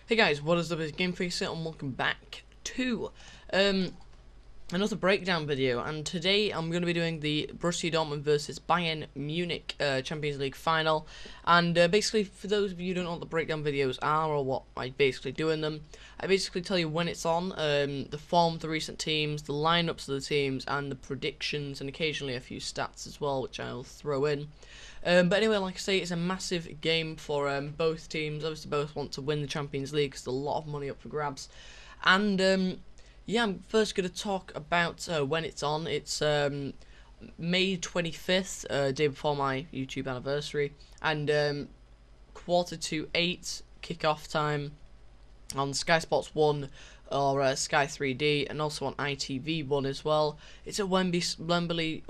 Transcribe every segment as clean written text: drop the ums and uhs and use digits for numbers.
Hey guys, what is up? It's TheGameFaceHD and welcome back to another breakdown video. And today I'm going to be doing the Borussia Dortmund versus Bayern Munich Champions League final. And basically, for those of you who don't know what the breakdown videos are or what I basically do in them, I basically tell you when it's on, the form of the recent teams, the lineups of the teams, and the predictions, and occasionally a few stats as well, which I'll throw in. But anyway, like I say, it's a massive game for both teams. Obviously, both want to win the Champions League because there's a lot of money up for grabs. And yeah, I'm first going to talk about when it's on. It's May 25th, day before my YouTube anniversary, and 7:45 kick-off time on Sky Sports 1 or Sky 3D, and also on ITV1 as well. It's at Wembley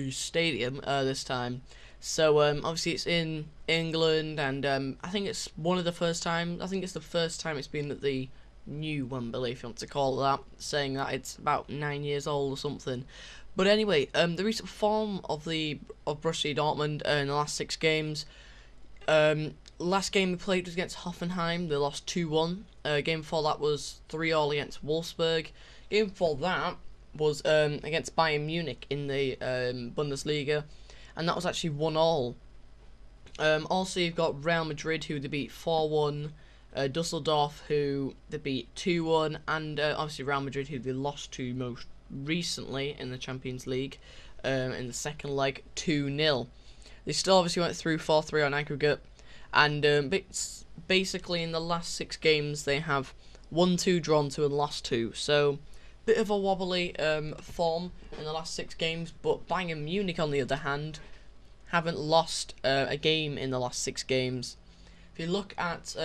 Stadium this time. So obviously it's in England, and I think it's one of the first times. I think it's the first time it's been at the new Wembley, if you want to call it that, saying that it's about 9 years old or something. But anyway, the recent form of Borussia Dortmund in the last 6 games. Last game we played was against Hoffenheim. They lost 2-1. Game before that was 3-3 against Wolfsburg. Game before that was against Bayern Munich in the Bundesliga, and that was actually 1-1. Also, you've got Real Madrid, who they beat 4-1. Dusseldorf, who they beat 2-1, and obviously Real Madrid, who they lost to most recently in the Champions League in the second leg, 2-0. They still obviously went through 4-3 on aggregate, and basically in the last 6 games they have won 2, drawn 2, and lost 2. So bit of a wobbly form in the last 6 games, but Bayern Munich, on the other hand, haven't lost a game in the last 6 games. If you look at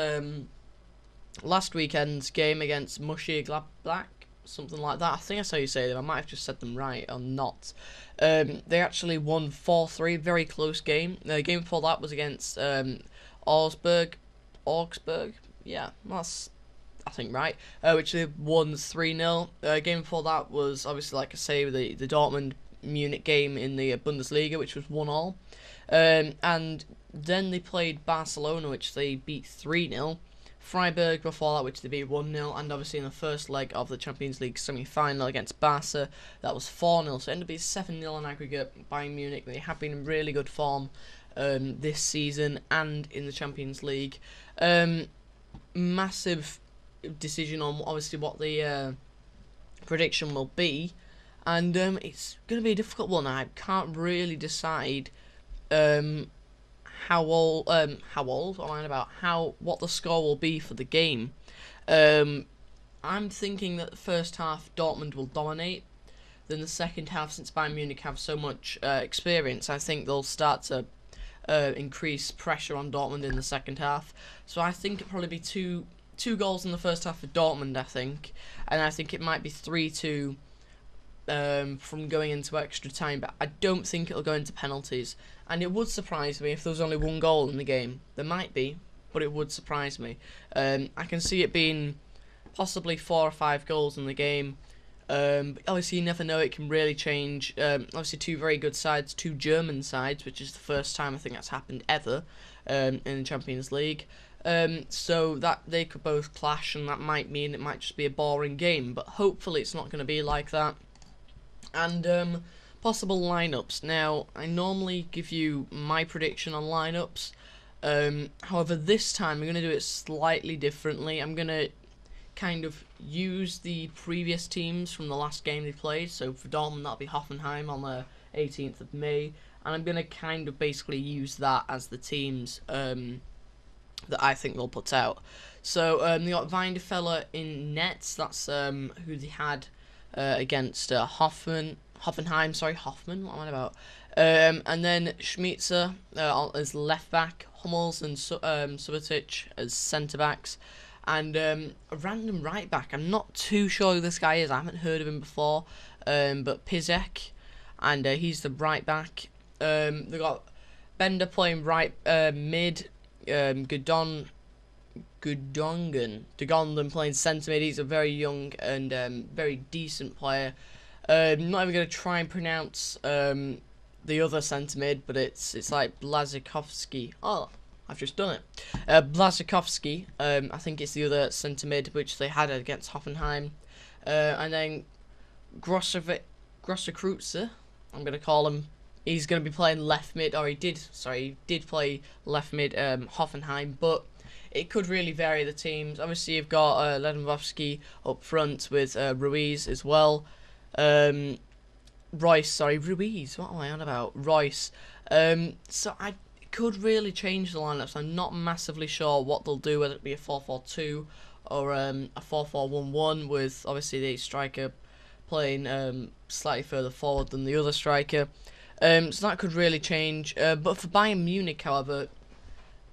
last weekend's game against Mönchengladbach, something like that, I think that's how you say them. I might have just said them right or not. They actually won 4-3, very close game. The game before that was against Augsburg. Yeah, that's, I think, right. Which they won 3-0. Game before that was obviously, like I say, the Dortmund Munich game in the Bundesliga, which was 1-1. And then they played Barcelona, which they beat 3-0. Freiburg before that, which they beat 1-0, and obviously in the first leg of the Champions League semi-final against Barca, that was 4-0. So it ended up being 7-0 in aggregate. Bayern Munich, they have been in really good form this season and in the Champions League. Massive decision on obviously what the prediction will be, and it's going to be a difficult one. I can't really decide what the score will be for the game. I'm thinking that the first half Dortmund will dominate. Then the second half, since Bayern Munich have so much experience, I think they'll start to increase pressure on Dortmund in the second half. So I think it'll probably be two goals in the first half for Dortmund, I think, and I think it might be 3-2 from going into extra time, but I don't think it'll go into penalties. And it would surprise me if there was only 1 goal in the game. There might be, but it would surprise me. I can see it being possibly 4 or 5 goals in the game. But obviously you never know, it can really change. Obviously 2 very good sides, 2 German sides, which is the first time I think that's happened ever in the Champions League. So that they could both clash, and that might mean it might just be a boring game, but hopefully it's not going to be like that. And possible lineups. Now, I normally give you my prediction on lineups. However, this time I'm going to do it slightly differently. I'm going to kind of use the previous teams from the last game they played. So for Dortmund, that'll be Hoffenheim on the 18th of May. And I'm going to kind of basically use that as the teams that I think they'll put out. So they got Weidenfeller in nets. That's who they had against Hoffenheim, what am I about? And then Schmitzer as left back, Hummels and Subotic as centre backs, and a random right back. I'm not too sure who this guy is. I haven't heard of him before, but Pizek, and he's the right back. They got Bender playing right mid. Gedongen playing centre mid. He's a very young and very decent player. I'm not even going to try and pronounce the other centre mid, but it's like Blazikovsky. Oh, I've just done it. Blaszczykowski, I think it's the other centre mid which they had against Hoffenheim, and then Grosser, I'm gonna call him. He's gonna be playing left mid, or he did play left mid Hoffenheim, but it could really vary the teams. Obviously, you've got Lewandowski up front with Ruiz as well. Ruiz, what am I on about? Royce. So I could really change the lineups. I'm not massively sure what they'll do, whether it be a 4-4-2 or a 4-4-1-1 with obviously the striker playing slightly further forward than the other striker. So that could really change. But for Bayern Munich, however,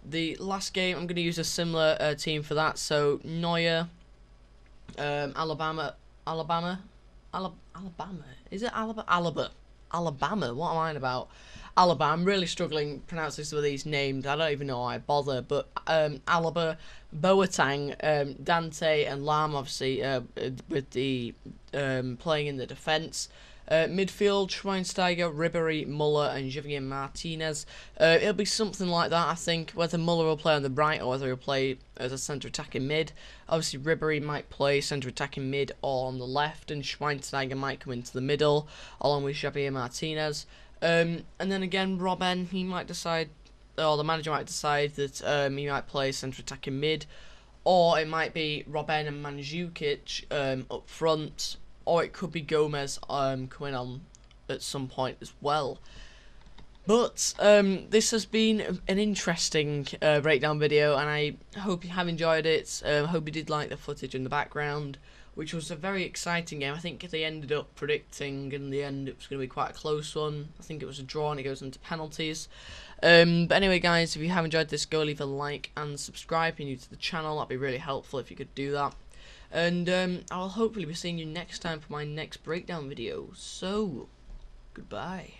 the last game, I'm going to use a similar team for that. So Neuer, Alabama. Is it Alaba? Alabama. What am I on about? Alaba. I'm really struggling pronouncing some of these names. I don't even know why I bother. But Alaba, Boateng, Dante, and Lam, obviously, with the playing in the defence. Midfield, Schweinsteiger, Ribéry, Muller, and Javier Martinez. It'll be something like that, I think, whether Muller will play on the right or whether he'll play as a centre-attacking mid. Obviously, Ribéry might play centre-attacking mid or on the left, and Schweinsteiger might come into the middle, along with Javier Martinez. And then again, Robben, he might decide, or the manager might decide that he might play centre-attacking mid, or it might be Robben and Mandzukic up front, or it could be Gomez coming on at some point as well. But this has been an interesting breakdown video, and I hope you have enjoyed it. I hope you did like the footage in the background, which was a very exciting game. I think they ended up predicting in the end it was going to be quite a close one. I think it was a draw and it goes into penalties. But anyway, guys, if you have enjoyed this, go leave a like and subscribe if you're new to the channel. That'd be really helpful if you could do that. And I'll hopefully be seeing you next time for my next breakdown video. So, goodbye.